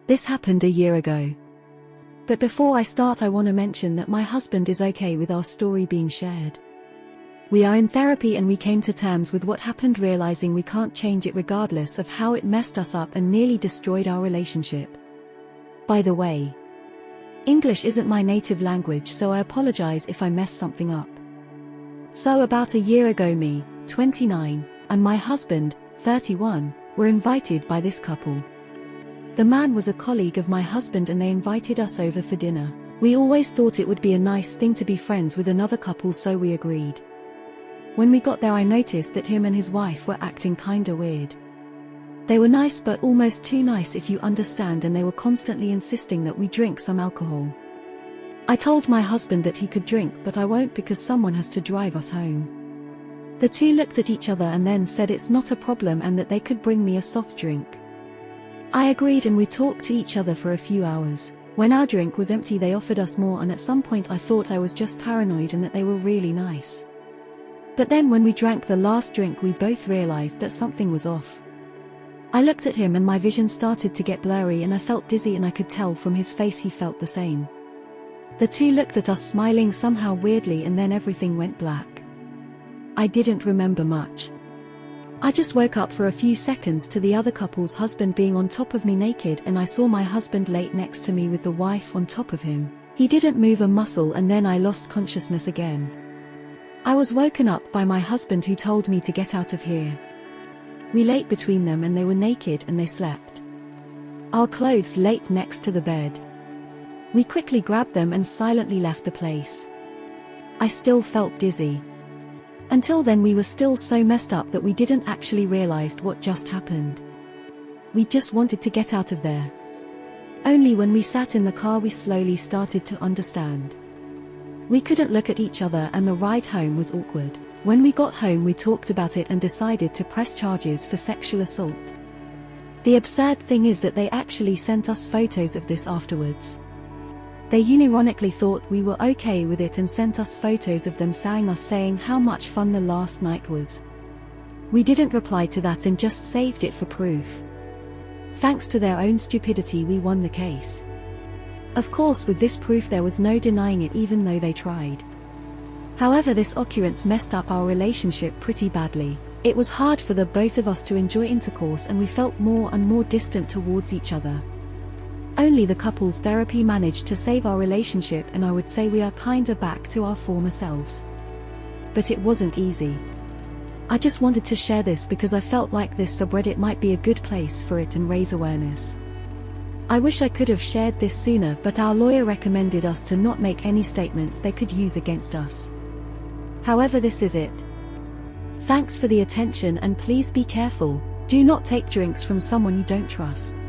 This happened a year ago. But before I start, I want to mention that my husband is okay with our story being shared. We are in therapy and we came to terms with what happened, realizing we can't change it regardless of how it messed us up and nearly destroyed our relationship. By the way, English isn't my native language, so I apologize if I mess something up. So about a year ago, me, 29, and my husband, 31, were invited by this couple. The man was a colleague of my husband and they invited us over for dinner. We always thought it would be a nice thing to be friends with another couple, so we agreed. When we got there, I noticed that him and his wife were acting kinda weird. They were nice but almost too nice, if you understand, and they were constantly insisting that we drink some alcohol. I told my husband that he could drink, but I won't because someone has to drive us home. The two looked at each other and then said it's not a problem and that they could bring me a soft drink. I agreed and we talked to each other for a few hours. When our drink was empty, they offered us more, and at some point I thought I was just paranoid and that they were really nice. But then when we drank the last drink, we both realized that something was off. I looked at him and my vision started to get blurry and I felt dizzy, and I could tell from his face he felt the same. The two looked at us smiling somehow weirdly, and then everything went black. I didn't remember much. I just woke up for a few seconds to the other couple's husband being on top of me naked, and I saw my husband laid next to me with the wife on top of him. He didn't move a muscle, and then I lost consciousness again. I was woken up by my husband, who told me to get out of here. We laid between them and they were naked and they slept. Our clothes laid next to the bed. We quickly grabbed them and silently left the place. I still felt dizzy. Until then we were still so messed up that we didn't actually realize what just happened. We just wanted to get out of there. Only when we sat in the car we slowly started to understand. We couldn't look at each other and the ride home was awkward. When we got home we talked about it and decided to press charges for sexual assault. The absurd thing is that they actually sent us photos of this afterwards. They unironically thought we were okay with it and sent us photos of them saying how much fun the last night was. We didn't reply to that and just saved it for proof. Thanks to their own stupidity we won the case. Of course, with this proof there was no denying it, even though they tried. However, this occurrence messed up our relationship pretty badly. It was hard for the both of us to enjoy intercourse and we felt more and more distant towards each other. Only the couple's therapy managed to save our relationship, and I would say we are kinda back to our former selves. But it wasn't easy. I just wanted to share this because I felt like this subreddit might be a good place for it and raise awareness. I wish I could have shared this sooner, but our lawyer recommended us to not make any statements they could use against us. However, this is it. Thanks for the attention and please be careful. Do not take drinks from someone you don't trust.